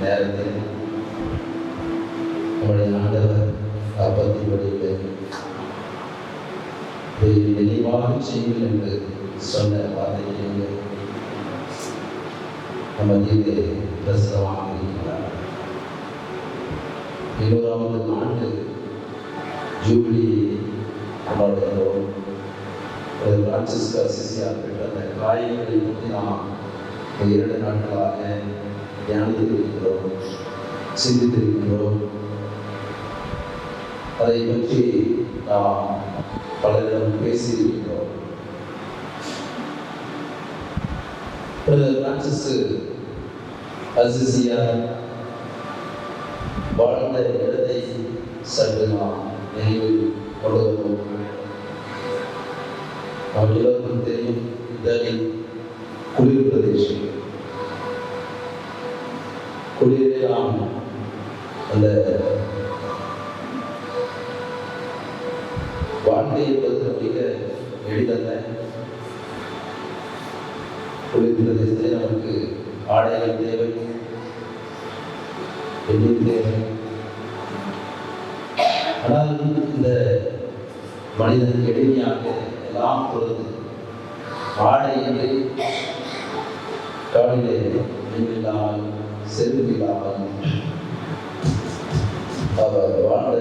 நேரத்தில் நம்முடைய ஆண்டவர் காப்பாற்றிபடியிலே நினைவாக செய்யுங்கள் என்று சொன்ன வார்த்தைக்கு நம்ம மீது பிரசவமாக இருக்கிறார். 100வது ஆண்டு ஜூபிலி கொண்டாடுகிறோம். பிரான்சிஸ்கோ அசிசியார் பெற்ற அந்த காயங்களை பற்றி நாம் 2 நாட்களாக தியானித்திருக்கிறோம், சிந்தித்திருக்கிறோம். அதை பற்றி நாம் பலரிடம் பேசியிருக்கிறோம். பிரான்சிஸ்கோ அசிசியார் வாழ்ந்த இடத்தை சற்று நாம் நினைவில் கொண்டு வருவோம். நாம் எல்லோருக்கும் தெரியும், இத்தாலி குளிர் பிரதேசம். குளிரே நாம் அந்த வாழ்க்கை என்பது மிக எளிதல்ல. குளிர் பிரதேசத்தில் நமக்கு ஆடைகள் தேவை, எண்ணெய் தேவை. ஆனால் இந்த மனிதனுக்கு எளிமையாக எல்லாம் பொழுது ஆடை என்று காலிலே நின்றில்லாமல் செருப்பில்லாமல் அவர் வாழ்ந்த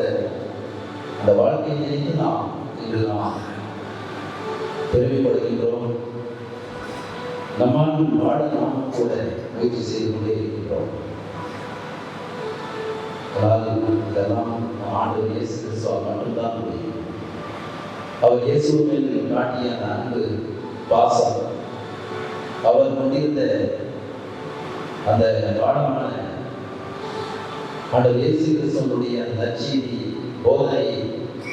அந்த வாழ்க்கையை நினைத்து நாம் இன்று நாம் பெருமைப்படுகின்றோம். நம்மால் வாழ நாம் கூட முயற்சி செய்து கொண்டே இருக்கின்றோம். ஆனால் இதெல்லாம் ஆண்டவர் இயேசு கிறிஸ்துவால் மட்டும்தான் முடியும். அவர் இயேசு மேல் காட்டிய அந்த அன்பு, பாசம், அவர் கொண்டிருந்த அந்த பாடமான ஆண்டவர் இயேசு கிறிஸ்துவனுடைய அந்த நற்செய்தி போதனை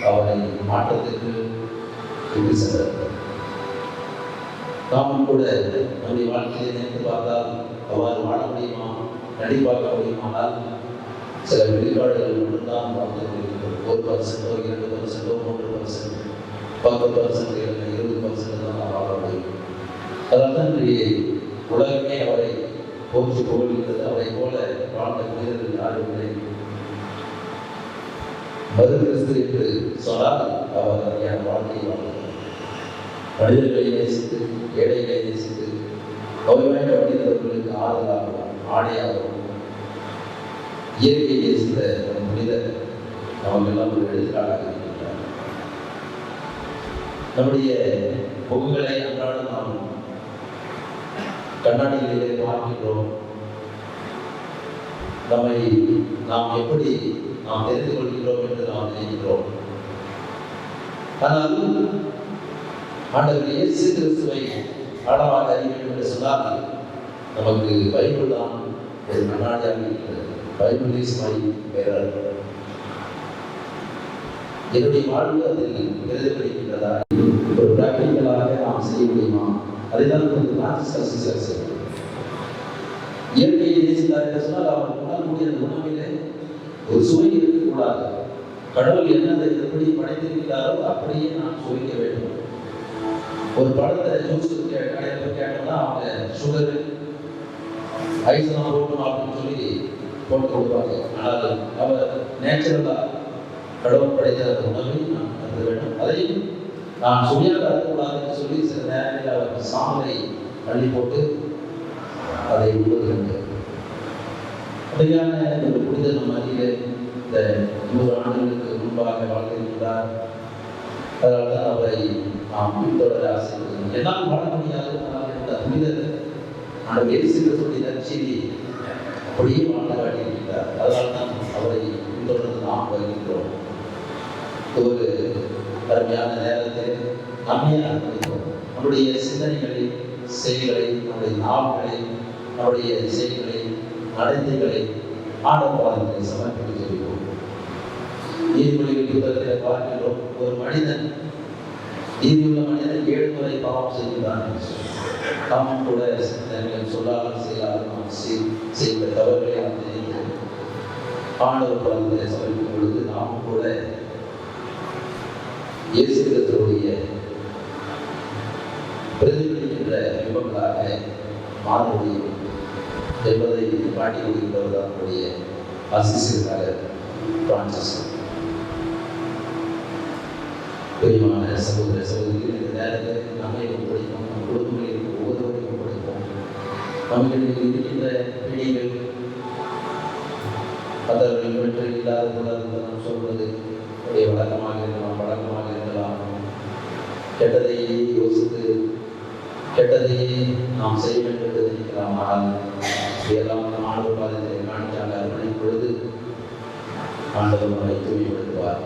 அவரை மாற்றத்திற்கு கொண்டு சென்றார். நாமும் கூட நம்முடைய வாழ்க்கையை நினைத்து பார்த்தால் அவ்வாறு வாழ முடியுமா, நடிப்பாக்க முடியுமானால் சில வெளிப்பாடுகள் மட்டும்தான் பார்த்து கொண்டிருக்கிறோம். 1%, 2%, 3%, 10%, 20% தான் நாம் வாழ முடியும். அதனால தான் உலகமே அவரை போற்றி புகழ்கிறது. அவரை போல வாழ்ந்த மனிதர்கள் யாரும் இல்லை. மறு கிறிஸ்து என்று சொன்னால் அவர் அறியான வாழ்க்கையை வாழ்ந்தார். மனிதர்களை நேசித்து, ஏழைகளை நேசித்து, நோய்வாய்ப்பட்ட மனிதர்களுக்கு ஆறுதலாகவும் ஆடையாகவும் இயற்கையை நேசித்த மனிதர் நமக்கெல்லாம் ஒரு எடுத்துக்காட்டாக இருக்கின்றார். நம்முடைய முகங்களை அன்றாடம் நாம் கண்ணாடிகளிலே பார்க்கின்றோம். நம்மை நாம் எப்படி நாம் தெரிந்து கொள்கின்றோம் என்று நாம் நினைக்கிறோம். ஆனால் ஆண்டவர் இயேசு கிறிஸ்துவை ஆழமாக அறிய வேண்டும் என்று சொன்னால் நமக்கு பைபிள் தான் ஒரு கண்ணாடியாக இருக்கிறது. Bible is my mirror. என்னுடைய வாழ்வு அதில் பிரதிபலிக்கின்றதா? ஒரு பிராக்டிக்கலாக நாம் செய்ய முடியுமா? அதைதான் இயற்கையை நேசித்தார் என்று சொன்னால் அவர் உணரக்கூடிய அந்த உணவிலே ஒரு சுவை இருக்கக்கூடாது. கடவுள் என்னதை எப்படி படைத்திருக்கிறாரோ அப்படியே நான் சுவைக்க வேண்டும். ஒரு பழத்தை ஜூஸ் கடையில் போய் கேட்டோம்னா அவங்க சுகரு ஐஸ்லாம் போட்டணும் அப்படின்னு சொல்லி போட்டு கொடுப்பாங்க. ஆனால் அவர் நேச்சுரலாக கடவுள் படைத்த அந்த உணவை நான் கருத வேண்டும். அதையும் நான் சுவையாக கருதக்கூடாதுன்னு சொல்லி சில நேரங்களில் அவர் சாம்பலை அள்ளி போட்டு அதை உண்பது. அப்படியான ஒரு புனித நம் அருகில் இந்த 100 ஆண்டுகளுக்கு முன்பாக வாழ்ந்திருக்கிறார். அதனால தான் அவரை நாம் பின்தொடர ஆசைப்படுகிறோம். என்னால் வாழ முடியாது. ஆனால் இந்த புனிதர் ஆண்டவர் இயேசு கிறிஸ்துவின் நற்செய்தி அப்படியே வாழ்ந்து காட்டியிருக்கிறார். அதனால தான் அவரை பின்தொடர்ந்து நாம் வருகின்றோம். ஒரு அருமையான நேரத்தில் நம்மை அர்ப்பணித்தோம். நம்முடைய சிந்தனைகளை, செயல்களை, நம்முடைய நாவுகளை, நம்முடைய இசைகளை, நடத்தைகளை ஆண்டவரை சமர்ப்பித்து சொல்கிறோம். நீதிமொழிகள் புத்தகத்தில் பார்க்கிறோம். ஒரு மனிதன், நீதியுள்ள மனிதன் 7 முறை பாவம் செய்கிறான். நாமும் கூட சொல்லாமல் செய்யாமல் நாம் செய்த தவறுகளை நாம் தெரிந்து ஆண்டவர் பலத்தை சமர்ப்பிக்கும் பொழுது நாமும் கூட இயேசு கிறிஸ்துவுடைய பிரதிபலிக்கின்ற யுகங்களாக மாற முடியும் என்பதை காட்டி கொடுக்கின்றவர் தான் நம்முடைய ஆசிரியராக பிரான்சிஸ். பிரியமான சகோதர சகோதரிகள், இந்த நேரத்தில் நம்மை ஒப்படைப்போம், நம் குடும்பங்களில் ஒவ்வொருவரையும் ஒப்படைப்போம். நம்மளுக்கு இருக்கின்ற பிடிகள் மற்றவர்கள் வெற்றி இல்லாத கூடாது நாம் சொல்வது வழக்கமாக இருக்கலாம். கெட்டதையே யோசித்து கெட்டதையே நாம் செய்ய வேண்டும் என்று நினைக்கலாம். ஆனால் இதெல்லாம் ஆண்டவர் பாதத்தை காணிக்காக அர்ப்பணிக்கும் பொழுது ஆண்டவர் நம்மை தூய்மைப்படுத்துவார்.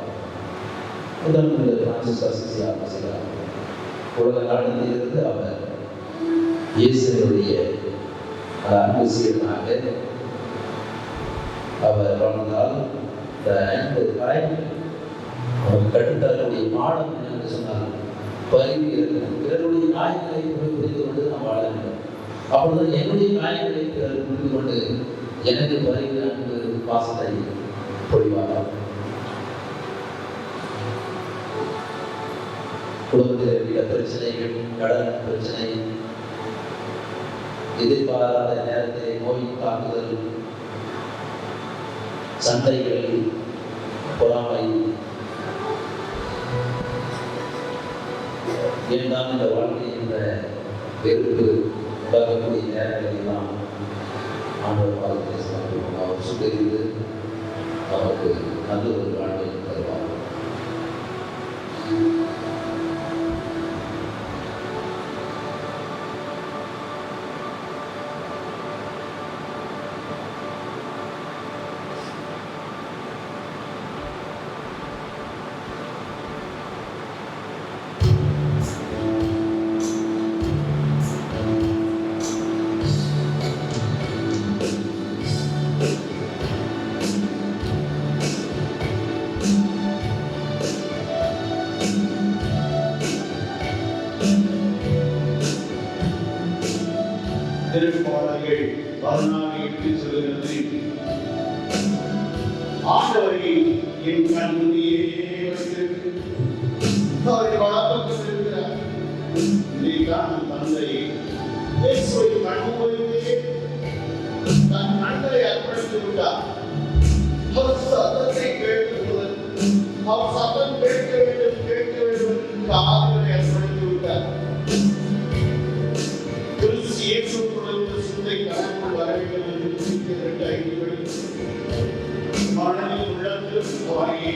பிரான்சிஸ் அசிசி ஆரம்பிக்கிறார். உலக நாட்டிலிருந்து அவர் இயேசுவினுடைய அன்பு சீடனாக அவர் வாழ்ந்தால் இந்த 50 காயங்கள் அவர் கற்றுத்தரக்கூடிய பாடம் என்னென்று சொன்னால் பரிவு இருக்கணும். பிறருடைய காயங்களை புரிந்து கொண்டு நாம் வாழ வேண்டும். அப்பொழுது என்னுடைய காயங்களை பிறர் புரிந்து கொண்டு எனக்கு பரிவு அன்பு பாசத்தை பொழிவார்கள். குடும்பத்தில் இருக்கிற பிரச்சனைகள், கடன் பிரச்சனை, எதிர்பாராத நேரத்தில் நோய் தாக்குதல், சண்டைகள், பொறாமை, ஏன்தான் இந்த வாழ்க்கை என்ற வெறுப்பு, உலகக்கூடிய நேரங்களெல்லாம் ஆண்டவர் பாதத்தை சமர்ப்பிப்போம். அவர் சுட்டறிந்து நமக்கு நல்ல ஒரு வாழ்வை தருவார். திருப்பாடல்கள் 14 சொல்கிறது, ஆண்டவரை என் கண் முன்னே வைத்திருக்கு, அவரை வளர்த்திருக்கிறார். நீதான் தந்தை இயேசுவை கண்முறையிலே தன் கண்களை அர்ப்பணித்து விட்டார். அவர் சத்தத்தை கேட்கும்போது அவர் சத்தம் கேட்க வேண்டும் காதுகளை அர்ப்பணித்து விட்டார். சிந்தை கணக்குள் வர வேண்டும் என்று மனதில் உள்ளத்தில் அவரையே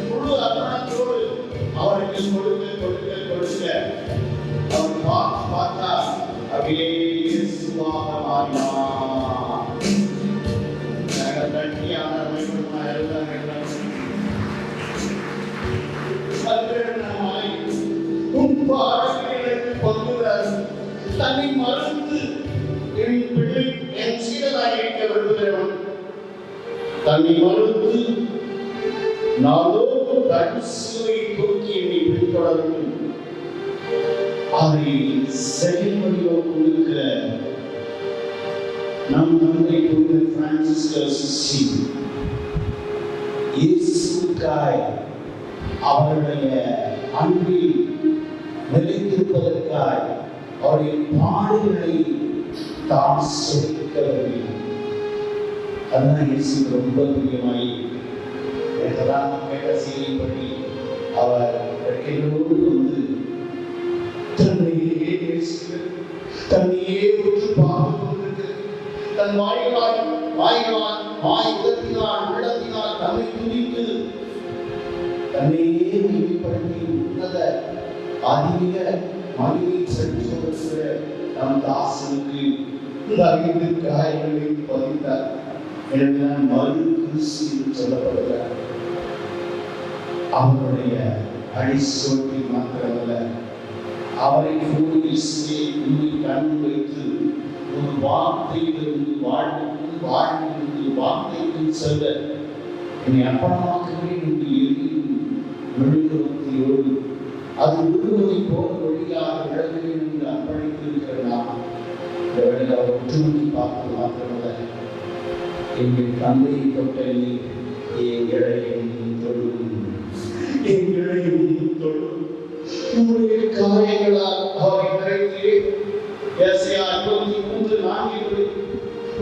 முழு அர்ப்பணத்தோடு அவருக்கு கொடுக்க அவர் பார்த்தா அப்படியே இயேசுவாக மாறினார். கட்டியான தன்னை மறந்து என் பிள்ளை என் சீடனாக இருக்க விரும்புகிறவன் தன்னை மறந்து நாளோடு கடைசியை தூக்கி என்னை பின்தொடர வேண்டும். அதை செயல்முறையோ கொடுக்கிற நம் தந்தை பிரான்சிஸ்கஸ் இயேசுவுக்காய் அவருடைய அன்பில் நிலைத்திருப்பதற்காய் அவருடைய பாடுகளை தான் சுமக்கவில்லை. அதுதான் இயேசு ரொம்ப பிரியமாய் என்றெல்லாம் கேட்ட செய்திப்படி அவர் எல்லோடு வந்து தன்னையே நேசிக்கிறது, தன்னையே உற்று பார்த்து கொண்டிருக்கிறது. தன் வாய் உதத்தினால் உள்ளத்தினால் தன்னை துதித்து தன்னையே வெளிப்படுத்தி உன்னத அதிக மகிழ்ச்சி செலுத்துகிற நம் தாசனுக்கு இந்த 5 காயங்களை பதித்தார். எனவேதான் மறு கிறிஸ்து என்று சொல்லப்படுகிறார். அவருடைய அடிசோட்டில் மாத்திரமல்ல, அவரை கண் வைத்து ஒரு வார்த்தையிலிருந்து வாழ்விலிருந்து வார்த்தைக்கு செல்ல என்னை அர்ப்பணமாக்குகிறேன் என்று எரியும் மெழுகுவர்த்தியோடு அது உருவதை போல வழியாக விளங்குகிறேன் என்று அர்ப்பணித்திருக்கிற நாம் இந்த வேளையில் அவர் ஒற்றுமையை பார்த்து மாத்திரமல்ல, எங்கள் தந்தையை தொட்ட எங்களையும் தொடும் உங்களுடைய காரியங்களால் அவரை நிறைந்தே ஏசாயா 53:4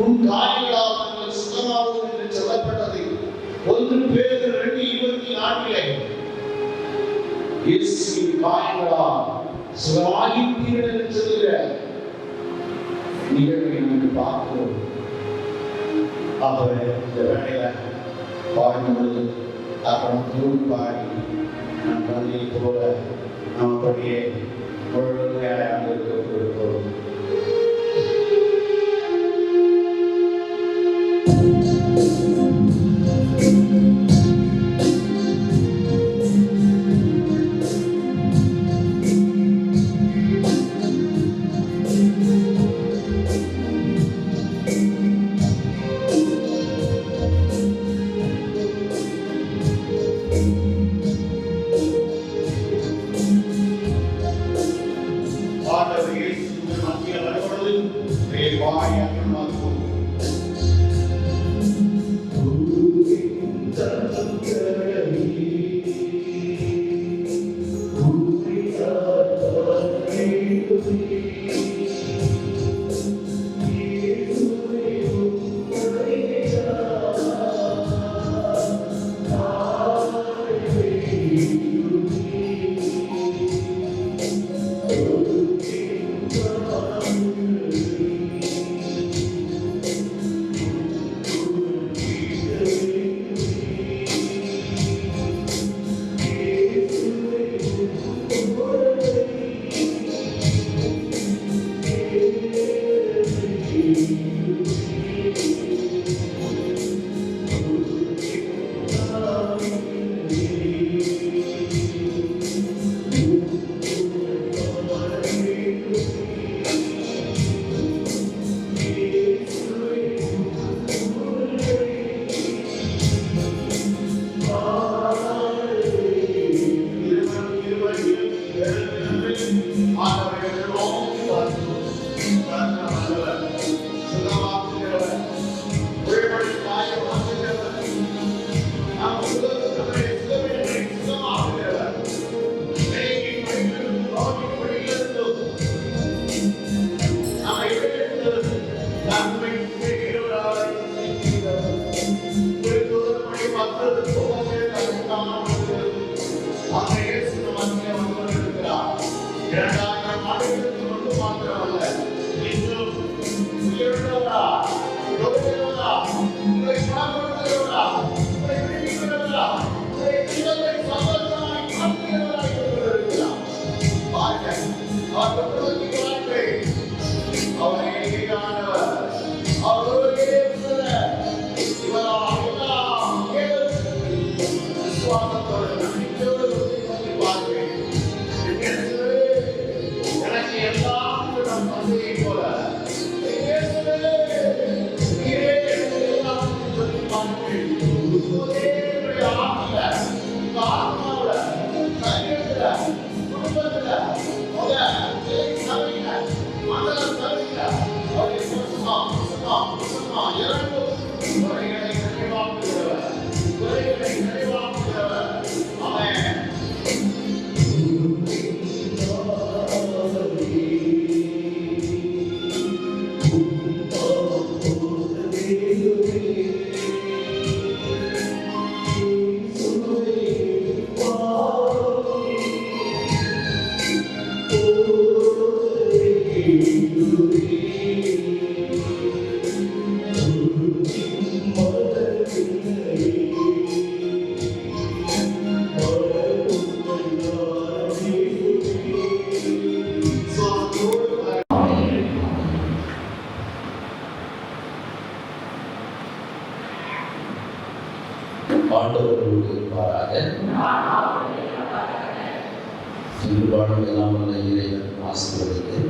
உன் காரியங்களால் நாங்கள் சுகமாவோம் என்று சொல்லப்பட்டது. 1 பேதுரு 2:24 இயேசுவின் காயங்களால் சுகமாகிட்டீர்கள் என்று சொல்கிற நிகழ்வை நாங்கள் பார்க்கிறோம். ஆகவே இந்த வேளையில பாடும்பொழுது அப்புறம் தூள் பாடி நம் தந்தையை போல நாம் அப்படியே முழுமையாக கொடுப்போம். மோசேயை போல இயேசுவே, நீரே எனக்கு எல்லாம் என்று சொல்லி பாருங்கள். ஒரே ஒரு ஆத்ம, உங்க ஆத்மாவுல, சரீரத்துல, குடும்பத்துல, உங்க சபையில, மண்டல சபையில, அவரை சுத்தமா இறங்கும் குறைகளை நிறைவாக்குகிறவர், குறைகளை நிறைவாக்குகிறவர். ஆமென். ஆண்டவரோடு இருப்பாராக. இன்று வாழும் எல்லாம் வல்ல இறைவன் ஆசீர்வதித்து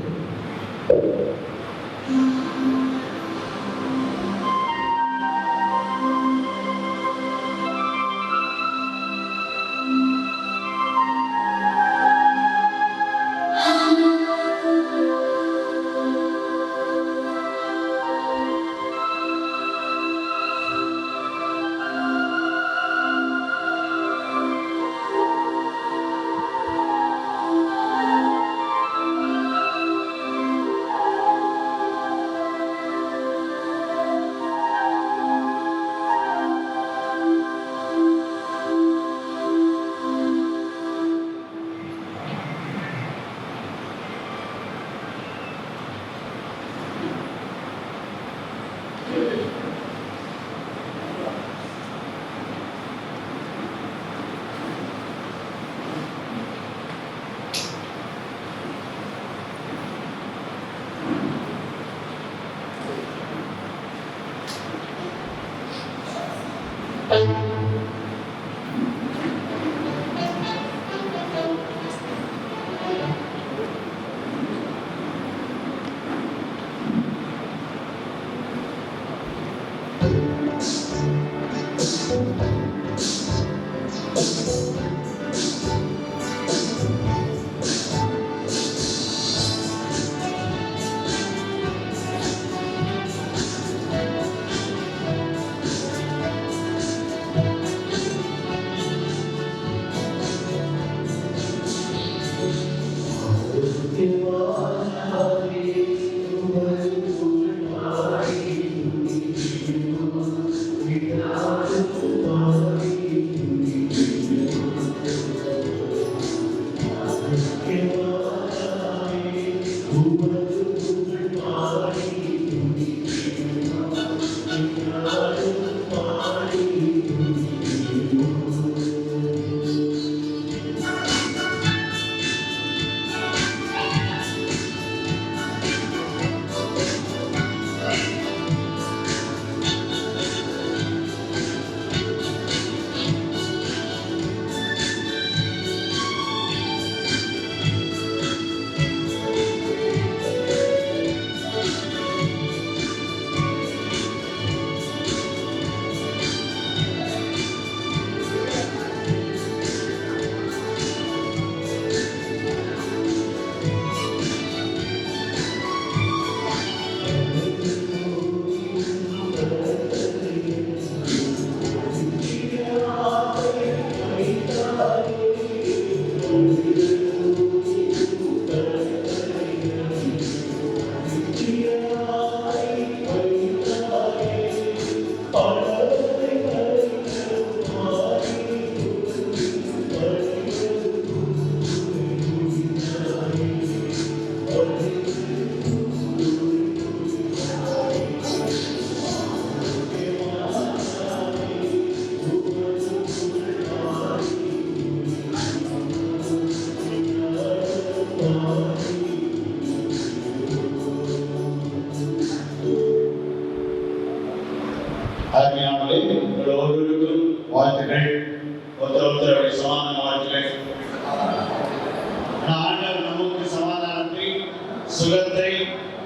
சுகத்தை,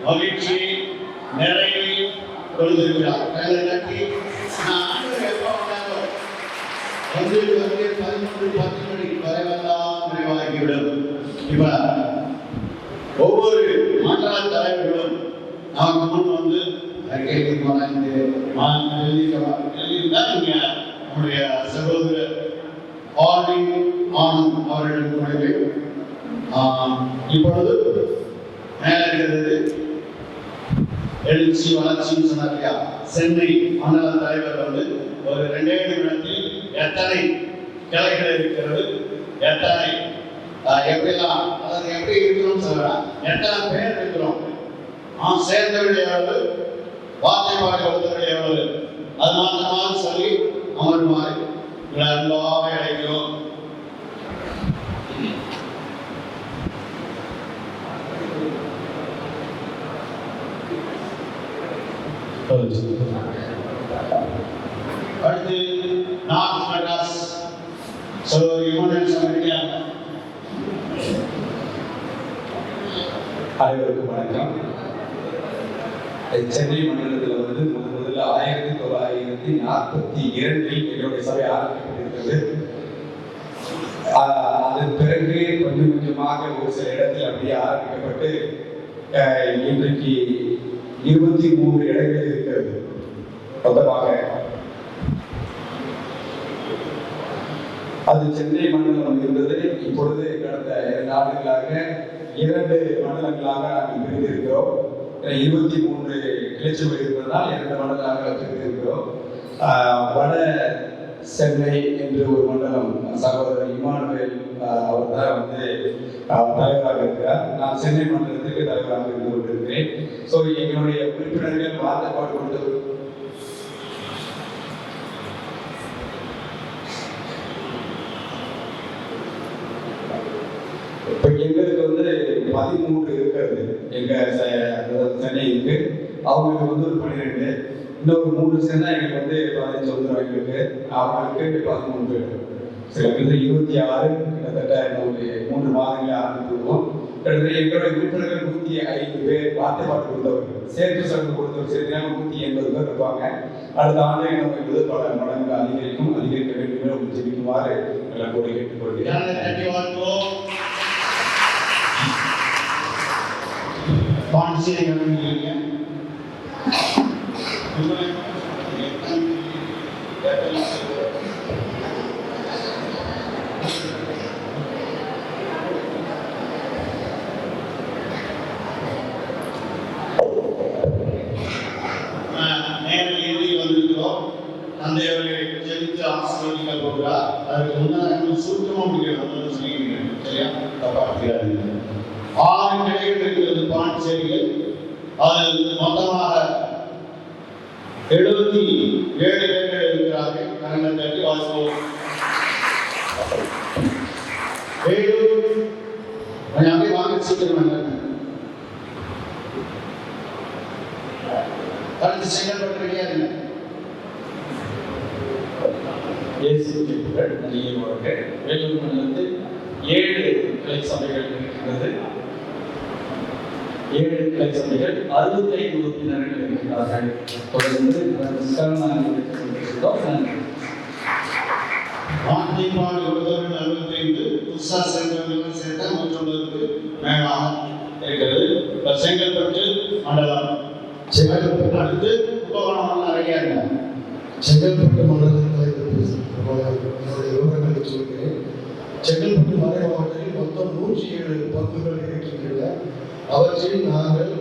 மகிழ்ச்சியை, நிறைவை கொடுத்திருக்கிறார். கைகளை தட்டி நான் ஆண்டவர் எப்போ வந்தாரோ வந்து 11:10 மணி வரைவெல்லாம் நிறைவாகிவிடும். இப்ப ஒவ்வொரு மண்டல தலைவர்களும் நமக்கு முன் வந்து கேள்வி எழுதியிருந்தால் இங்க நம்முடைய சகோதரர் ஆனந்த் அவர்களுக்கு கூடவே இப்பொழுது மேல இருக்கிறது எழுச்சி வளர்ச்சின்னு சொன்னார் இல்லையா, சென்னை மண்டல தலைவர் வந்து ஒரு 2 நிமிடத்தில் எத்தனை கிளைகள் இருக்கிறது, எத்தனை எப்படிலாம், அதாவது எப்படி இருக்கிறோம் சொல்லலாம், எத்தனை பேர் இருக்கிறோம், சேர்ந்தவர்கள் எவ்வளவு, வார்த்தை பாடி கொடுத்தவர்கள் எவ்வளவு, அது மாத்திரமாக சொல்லி அமருமாறு அன்பாக அழைக்கிறோம். அடுத்து நார்த் மெட்ராஸ் அனைவருக்கும் வணக்கம். சென்னை மண்டலத்தில் வந்து முதல்ல 1942 எங்களுடைய சபை ஆரம்பிக்கப்பட்டிருக்கிறது. அதன் பிறகு கொஞ்சம் கொஞ்சமாக ஒரு சில இடத்தில் அப்படியே ஆரம்பிக்கப்பட்டு இன்றைக்கு 23 இடங்கள் இருக்கிறது. மொத்தமாக அது சென்னை மண்டலம் இருந்தது. இப்பொழுது கடந்த 2 ஆண்டுகளாக 2 மண்டலங்களாக நாங்கள் பிரிந்திருக்கிறோம். 23 கிளைச்சபை இருப்பதனால் 2 மண்டலங்களாக பிரிந்திருக்கிறோம். வட சென்னை என்று ஒரு மண்டலம் சகோதரர் இமானுவேல் அவர் தான் வந்து தலைவராக இருக்கிறார். நான் சென்னை மண்டலத்திற்கு தலைவராக இருந்து கொண்டிருக்கிறேன். ஸோ எங்களுடைய உறுப்பினர்கள் வார்த்தைப்பாடு கொடுத்து இப்போ எங்களுக்கு வந்து 13 இருக்கிறது. சென்னை இருக்கு, அவங்களுக்கு வந்து ஒரு 12, இன்னொரு 3 சேர்ந்தா எங்களுக்கு வந்து 15 வந்துடும். எங்களுக்கு அவங்களுக்கு 13, சில பேர் 26, கிட்டத்தட்ட 3 மாதங்களே ஆரம்பித்துருவோம். கிட்டத்தட்ட எங்களுடைய உறுப்பினர்கள் 105 பேர் வார்த்தை பாட்டு கொடுத்தவர்கள், சேர்த்து சடங்கு கொடுத்தவர் சேர்த்து 180 பேர் இருப்பாங்க. அடுத்த ஆண்டு நம்ம என்பது பல மடங்கு அதிகரிக்க வேண்டும் என்று ஜெபிக்குமாறு எல்லாம் கூட கேட்டுக்கொள்கிறேன். பாண்டிச்சேரி வந்திருக்கிறோம். தந்தையவர்களை ஜெபித்து ஆசீர்வதிக்க போகிறார். அதுக்கு முன்னாடி சுருக்கமா முடியும் சரியா, தப்பா 6 கிளைகள் இருக்கிறது பாண்டிச்சேரியில். அதில் மொத்தமாக 77 பேர்கள் இருக்கிறார்கள். கரங்களை தட்டி வாசிப்போம். அப்படியே வாங்க சீக்கிரம். அடுத்து செங்கல்பட்டு ரெடியா இருங்க. வேலூர் மண்டலத்தில் 7 கிளை சபைகள் இருக்கிறது. 7 கிளை சபைகள் 65 உறுப்பினர்கள் இருக்கிறார்கள். தொடர்ந்து வார்த்தைப்பாடு கொடுத்தவர்கள் 65, புதுசா சேர்ந்தவர்கள் சேர்த்தா 150க்கு மேலாக இருக்கிறது. இப்போ செங்கல்பட்டு மண்டலம், செங்கல்பட்டு அடுத்து கும்பகோணம் நிறைய இருக்காங்க. செங்கல்பட்டு மண்டலத்தில் என்னுடைய விவரங்களை சொல்கிறேன். செங்கல்பட்டு மறை மாவட்டத்தில் மொத்தம் 107 பங்குகள் இருக்கின்றன. அவற்றில் நாங்கள்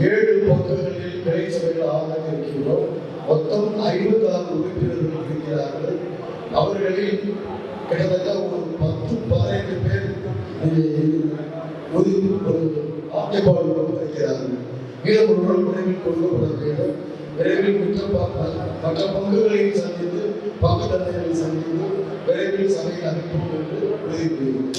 7 பங்குகளில் கிளை சபைகளாக இருக்கின்றோம். மொத்தம் 56 உறுப்பினர்கள் இருக்கிறார்கள். அவர்களில் கிட்டத்தட்ட ஒரு 10-15 பேர் ஆட்டைப்பாடு இருக்கிறார்கள். மீதமுள்ளவர்கள் விரைவில் கொடுக்கப்பட வேண்டும். விரைவில் மற்ற பங்குகளையும் சந்தித்து பங்கு தந்தைகளை சந்தித்து விரைவில் சபையில் அமைப்போம் என்று உறுதிப்படுகிறோம்.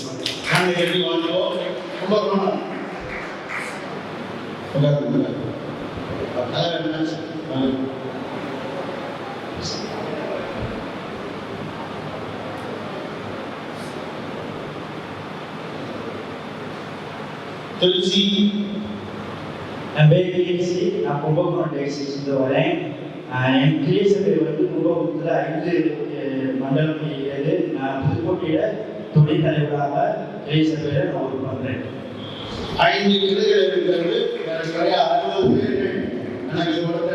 திருச்சி என் பேர் கேசி, நான் கும்பகோணம் டெக்ஸ்டைல்ஸ்லேருந்து வரேன். என் கிளேசபை வந்து கும்பகோணத்தில் 5 மண்டலம் இருக்கிறது. நான் புதுக்கோட்டையில் துணைத் தலைவராக கிளேசபையில் நான் ஒர்க் பண்ணுறேன். 5 கிளைகள் இருக்கிறது. நிறைய 60 பேர்கள் எனக்கு கொடுத்த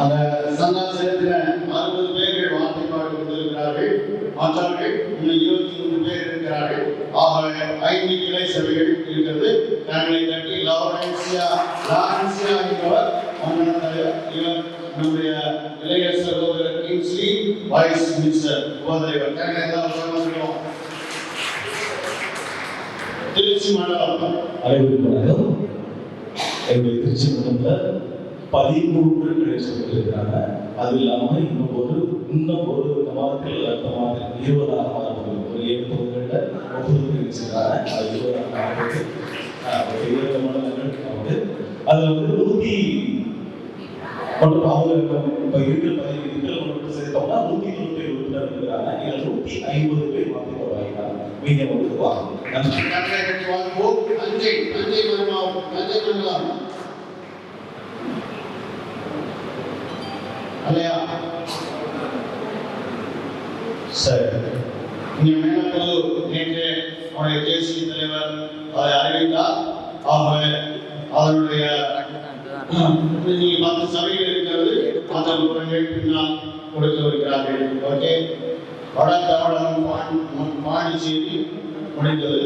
அந்த சந்தா செலுத்தின 60 பேர்கள் வார்த்தை பாடி கொண்டிருக்கிறார்கள். மற்றவர்கள் இன்னும் 23 பேர் இருக்கிறார்கள். ஆகவே 5 கிளை சபைகள் இருக்கிறது. கரங்களை தட்டி லாரன்சியா என்பவர் மண்டல தலைவர். இவர் நம்முடைய இளைய சகோதரர் கிங்ஸ்லி வைஸ் மினிஸ்டர் உபதலைவர். கரங்களை எல்லாம் சொல்லுவோம். திருச்சி மண்டலம் அனைவருக்கும் வணக்கம். எங்களுடைய திருச்சி மண்டலத்தில் 13 கிளைகள் இருக்கிறாங்க. அது இல்லாமல் இன்னும் ஒரு இந்த மாதத்தில் அடுத்த மாதத்தில் 20ஆம் மாதத்தில் ஒரு 7 தொகுதிகளில் 30 இருக்கிறாங்க. அது 20ஆம் மாதத்துக்கு 20 மண்டலங்கள் வந்து அதில் வந்து 100 மற்றும் அவங்க இப்போ இருக்கிற 15 மட்டும் சேர்த்தோம்னா 197 உறுப்பினர் இருக்கிறாங்க. இதில் 150 பேர் மாற்றி வருவாங்க. மீடியம் வந்து வாங்க. கரங்களை தட்டி வாழ்வோம். தஞ்சை மண்டலம் அல்லையா? சரி. இங்கே மேலப்போது நேற்று அவருடைய தேசிய தலைவர் அதை அறிவித்தார். ஆகவே அதனுடைய 10 சபைகள் இருக்கிறது. அந்த விவரங்கள் பின்னால் கொடுத்திருக்கிறார்கள். ஓகே. வட தமிழகம் பாண்டிச்சேரி முடிந்தது.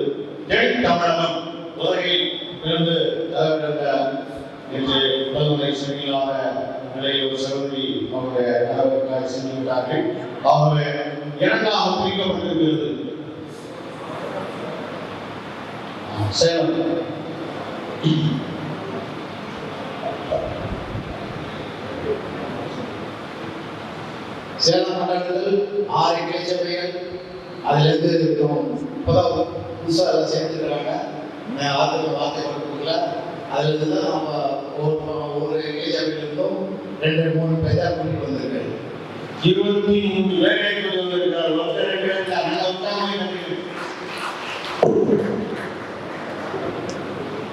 தென் தமிழகம் உலகில் இருந்து நேற்று முதல்முறை செவிலாக நிலையில் ஒரு சகோதரி அவருடைய நகருக்காக சென்று விட்டார்கள். ஆகவே 2ஆக பிரிக்கப்பட்டிருக்கிறது. சேலம் சேலம் மண்டலத்தில் 6 கிளை சபைகள் அதிலிருந்து இப்போதான் புதுசாக சேர்ந்துருக்கிறாங்க. வார்த்தை கொடுக்கல. அதிலிருந்து தான் நம்ம ஒரு கிளை சபையிலிருந்தும் 2-3 பேர் தான் கூட்டிட்டு வந்திருக்காங்க. 23 பேரை கொண்டு வந்திருக்கிறார். ஒருத்தர் நல்ல உத்தரவாக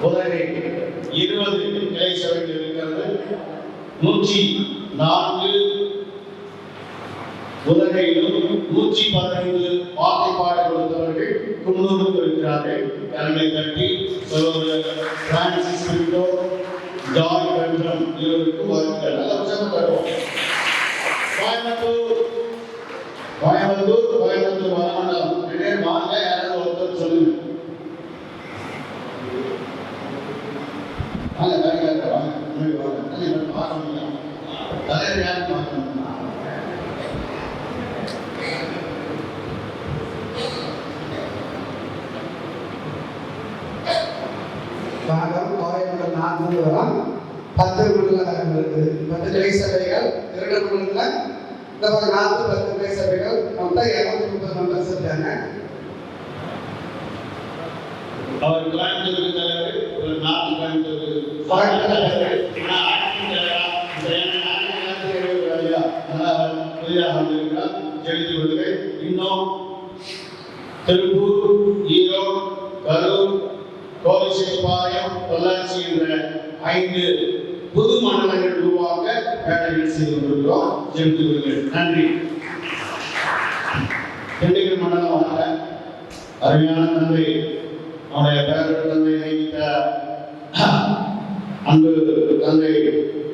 உதவி 20 கிளை சபைகள் இருக்கிறது. 104 உதகையிலும் 115 வார்த்தை பாட கொடுத்தவர்கள் 90 இருக்கிறார்கள். கரங்களை தட்டி சகோதரர் பிரான்சிஸ் பிரிட்டோ, ஜாய் பென்ட்ரம் இருவருக்கும் வாழ்த்துக்கள். நல்ல உற்சாகம் தருவோம். கோயம்புத்தூர் வடமண்டலம் 2 பேர் வாங்க. யாராவது ஒருத்தர் சொல்லுங்க. வாங்க தலைவர் யாரும் பார்க்கணும். பாகம் கோயம்புத்தூர் 4 வரும். 10 மண்டலம் இருக்குது. 10 கிளை சபைகள் 2 மண்டலத்தில் இந்த 10 கிளை சபைகள் மொத்தம் 230 மெம்பர்ஸ் இருக்காங்க. அவர் கோயம்புத்தூர் தலைவர், ஒரு நாட்டு கோயம்புத்தூர் இன்னும் திருப்பூர், ஈரோடு, கரூர், கோவில்பாளையம், பொள்ளாச்சி என்ற 5 புது மண்டலங்கள் உருவாக்க வேலைகள் செய்து கொண்டிருக்கிறோம். செலுத்துவீர்கள். நன்றி. திண்டுக்கல் மண்டலம் வாங்க. அருமையான தந்தை, அவருடைய பேரர் தந்தை நியமித்த அன்பு தந்தை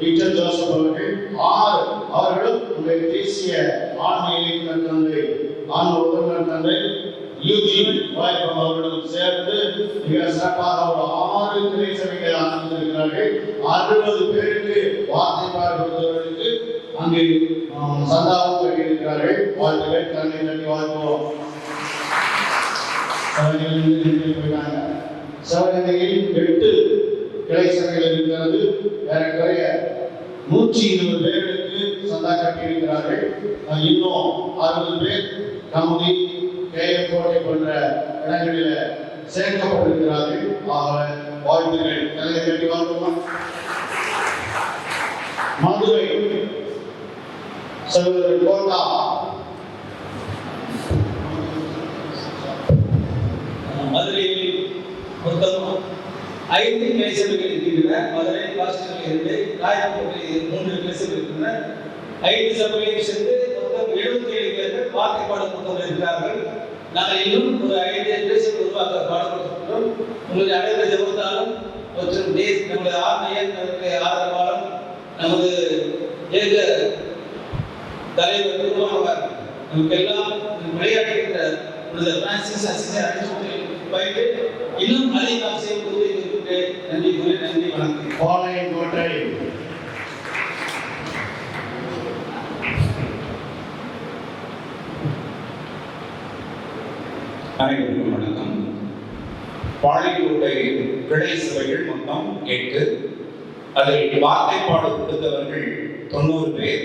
டீச்சர் ஜோசப் அவர்கள் 6 அவர்களும் உங்களுடைய தேசிய ஆன்மீக தந்தை ஆன்ம உதவினர் தந்தை யூஜின் வாய்ப்பம் அவர்களும் சேர்ந்து மிக சிறப்பாக ஒரு 6 கிளை சபைகளை ஆரம்பித்திருக்கிறார்கள். 60 பேருக்கு வார்த்தை பார்ப்பவர்களுக்கு அங்கு சந்தாவும் கட்டியிருக்கிறார்கள். வாழ்த்துக்கள். கண்ணை தட்டி வாழ்த்துவோம். சிவகங்கையில் 8 கிளை சபைகள் இருக்கிறது. ஏறக்குறைய 120 பேருக்கு சந்தா கட்டியிருக்கிறார்கள். இன்னும் 60 பேர் கமுதி, கேயக்கோட்டை போன்ற இடங்களில் சேர்க்கப்பட்டிருக்கிறார்கள். ஆக வாழ்த்துக்கள். கலையை கட்டி வாழ்த்துவோம். மதுரை சகோதரர் கோட்டா மதுரையில் மொத்தம் 5 கிளை சபைகள் இருக்கின்றன. மதுரை, பாஸ்டரில் 2, ராயப்பேட்டையில் 3 கிளை சபைகள் இருக்கின்றன. 5 சபைகளையும் சேர்ந்து மொத்தம் 77 பேர்கள் வார்த்தை பாடப்பட்டவர்கள் இருக்கிறார்கள். நாங்கள் இன்னும் ஒரு 5 கிளை சபை உருவாக்க பாடுபடுத்துகிறோம். உங்களுடைய அனைவருடைய ஜெபத்தாலும் மற்றும் நம்முடைய ஆன்மீக ஆதரவாலும் நமது ஏக தலைவர் குருவானவர் நமக்கெல்லாம் விளையாடுகின்ற பிரான்சிஸ் அசிஸ்டர் அடிஷனல் பயிட்டு இன்னும் அதிகம் செய்வது இருக்கிறேன். நன்றி வணக்கம். பாளையம் கோட்டை அனைவருக்கும் வணக்கம். பாளையங்கோட்டை கிளை சபைகள் மொத்தம் 8. அதில் வார்த்தைப்பாடு கொடுத்தவர்கள் 90 பேர்.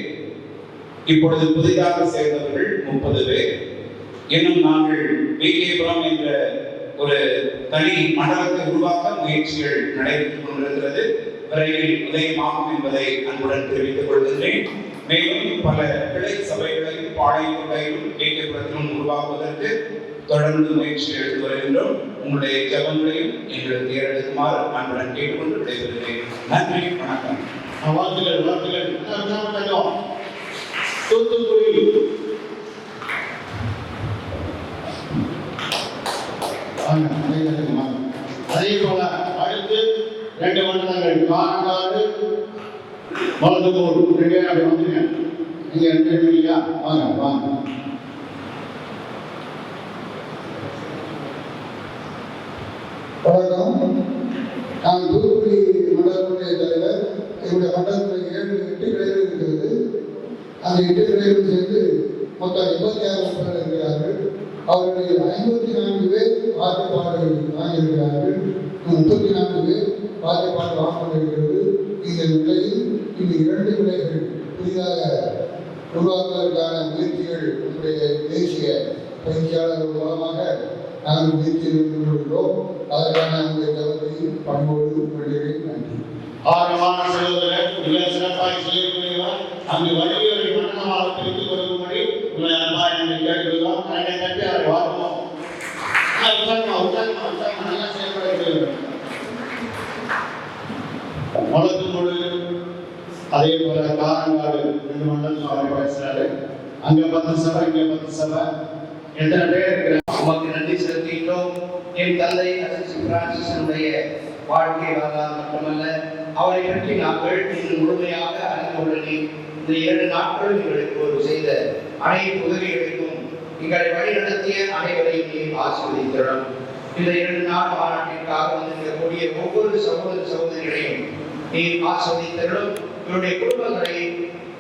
இப்பொழுது புதிதாக சேர்ந்தவர்கள் 30 பேர். இன்னும் நாங்கள் விகேபுரம் என்ற ஒரு தனி மண்டலத்தை உருவாக்க முயற்சிகள் நடைபெற்றுக் கொண்டிருக்கிறது. விரைவில் உதயமாகும் என்பதை அன்புடன் தெரிவித்துக் கொள்கின்றேன். மேலும் பல கிளை சபைகளையும் பாளையங்கோட்டையிலும் விகேபுரத்திலும் உருவாக்குவதற்கு தொடர்ந்து முயற்சி எடுத்து வருகின்றோம். உங்களுடைய ஜபங்களையும் எங்களுக்கு ஏறெடுக்குமாறு அன்புடன் கேட்டுக்கொண்டு விடைபெறுகிறேன். நன்றி, வணக்கம். வாழ்த்துக்கள். தூத்துக்குடி அதே போல அடுத்து 2 மண்டலங்கள் காரங்காடு, மலதுபோர் 2 அப்படி வந்துங்க. நீங்க 2 இல்லையா? வாங்க. வணக்கம். நான் தூத்துக்குடி மண்டலத்துடைய தலைவர். என்னுடைய மண்டலத்தில் 8 கிளைகள் இருக்கிறது. அந்த 8 கிளைகளும் சேர்ந்து மொத்தம் 86 பேர் இருக்கிறார்கள். அவர்களில் 54 பேர் வார்த்தைப்பாடு வாங்கியிருக்கிறார்கள். 34 பேர் வார்த்தைப்பாடு வாங்கியிருக்கிறது. இந்த நிலையில் இந்த 2 கிளைகள் புதிதாக உருவாக்குவதற்கான முயற்சிகள் நம்முடைய தேசிய பயிற்சியாளர்கள் மூலமாக நாங்கள் முயற்சி கொள்கிறோம். அதற்கான உங்களுடைய தகவலையும் பண்போடு வேண்டுகிறேன். நன்றி. ஆரமான சகோதரர் மிக சிறப்பாக செய்யக்கூடியவர். அங்கு வழிகளை மன்னமாக பிரித்துக் கொடுக்கும்படி உங்களை அன்பாக நாங்கள் கேட்டுக்கொள்கிறோம். கலைஞை கட்டி அவரை வாழ்வோம். நல்லா செயல்படுகிறது. மலத்துமொழி அதே போல காரங்காடு 2 மண்டலம் அவரை பேசுறாரு. அங்க 10 சபை, இங்க 10 சபை. எத்தனை பேர் இருக்கிறாங்க? உமக்கு நன்றி செலுத்துகின்றோம். என் தந்தை அசிஸ்டன்ட் பிரான்சிஸனுடைய வாழ்க்கை வரலாறு மட்டுமல்ல, அவரை பற்றி நாங்கள் இன்னும் முழுமையாக அறிந்துள்ளனே. இந்த 2 நாட்கள் எங்களுக்கு ஒரு செய்த அனைத்து உதவிகளுக்கும் எங்களை வழிநடத்திய அனைவரையும் நீ ஆசீர்வதிக்கிறோம். இந்த 2 நாள் மாநாட்டிற்காக வந்திருக்கக்கூடிய ஒவ்வொரு சகோதர சகோதரிகளையும் நீ ஆசீர்வதித்தரும். இவருடைய குடும்பங்களை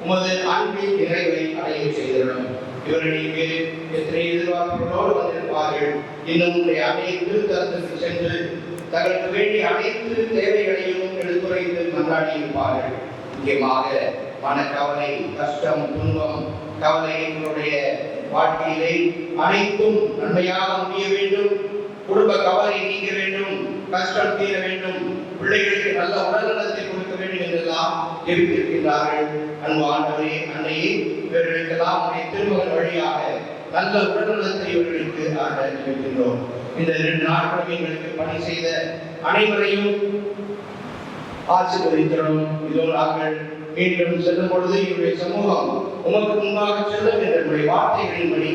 உமது அன்பின் நிறைவை அடைய செய்திடும். இவர்கள் இங்கு எத்தனை எதிர்பார்ப்புகளோடு வந்திருப்பார்கள். இன்னும் அனைத்து தரத்திற்கு சென்று தங்களுக்கு வேண்டிய அனைத்து தேவைகளையும் எடுத்துரைத்து மன்றாடி இருப்பார்கள். முக்கியமாக மனக்கவலை, கஷ்டம், துன்பம், கவலை எங்களுடைய வாழ்க்கையிலே அனைத்தும் நன்மையாக முடிய வேண்டும். குடும்ப கவலை நீங்க வேண்டும், கஷ்டம் தீர வேண்டும், பிள்ளைகளுக்கு நல்ல உடல்நலத்தை கொடுக்க வேண்டும் என்றெல்லாம் தெரிவித்திருக்கின்றார்கள். அன்பு ஆண்டவரே, அன்னையே, இவர்களுக்கெல்லாம் உடைய திருமகன் வழியாக நல்ல உடல்நலத்தை இவர்களுக்கு அறிவிக்கின்றோம். இந்த 2 நாட்களும் எங்களுக்கு பணி செய்த அனைவரையும் ஆசீர்வதிக்கிறோம். இதோ நாங்கள் மீண்டும் செல்லும் பொழுது இவருடைய சமூகம் உமக்கு முன்பாக செல்லும் என்ற வார்த்தைகளின்படி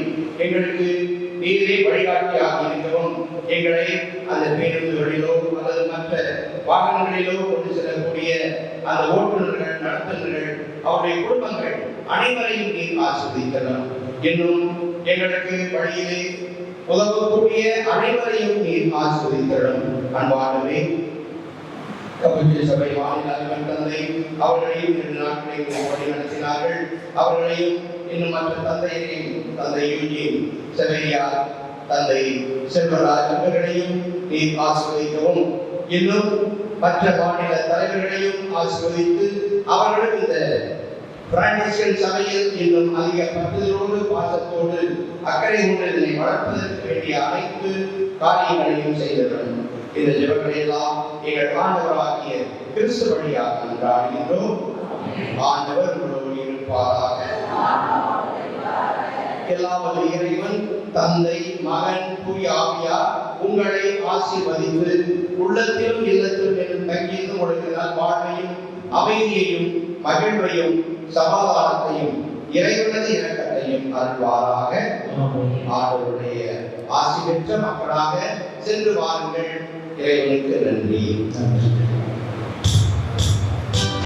எங்களுக்கு நீரே வழிகாட்டியாக இருக்கிறோம். எங்களை அந்த பேருந்துகளிலோ அல்லது மற்ற வாகனங்களிலோ கொண்டு செல்லக்கூடிய அந்த ஓட்டுநர்கள், நடத்துனர்கள், அவருடைய குடும்பங்கள் அனைவரையும் நீர் ஆசீர்வதிக்கிறோம். இன்னும் எங்களுக்கு வழியிலே உதவக்கூடிய அனைவரையும் நீர் ஆசீர்வதிக்கிறோம். அன்பாகவே கப்பல் சபை மாநில தலைவர் தந்தை அவர்களையும் 2 நாட்களையும் வழி நடத்தினார்கள். அவர்களையும் இன்னும் மற்ற தந்தையரையும், தந்தை யூஜின் செவையா, தந்தை செல்வராஜ் அவர்களையும் நீர் ஆசீர்வதிக்கவும். இன்னும் மற்ற மாநில தலைவர்களையும் ஆசீர்வதித்து அவர்களும் இந்த பிரான்சிஸ்கன் சபையில் இன்னும் அதிக பற்றுதலோடு, பாசத்தோடு, அக்கறை கொண்டு இதனை வளர்ப்பதற்கு வேண்டிய அனைத்து காரியங்களையும் செய்திருக்கிறோம். இந்த ஜெபங்களை எல்லாம் எங்கள் ஆண்டவராகிய கிறிஸ்து வழியாக கொண்டாடுகின்றோம். ஆண்டவர் உங்களோடு இருப்பாராக. எல்லாம் வல்ல இறைவன், தந்தை, மகன், தூய ஆவியார் உங்களை ஆசீர்வதித்து உள்ளத்திலும் இல்லத்திலும் என்று தங்கியது உங்களுக்கு வாழ்வையும் அமைதியையும் மகிழ்வையும் சமாதானத்தையும் இறைவனது இரக்கத்தையும் அருள்வாராக. ஆண்டவருடைய ஆசி பெற்ற மக்களாக சென்று வாருங்கள். இறைவனுக்கு நன்றி.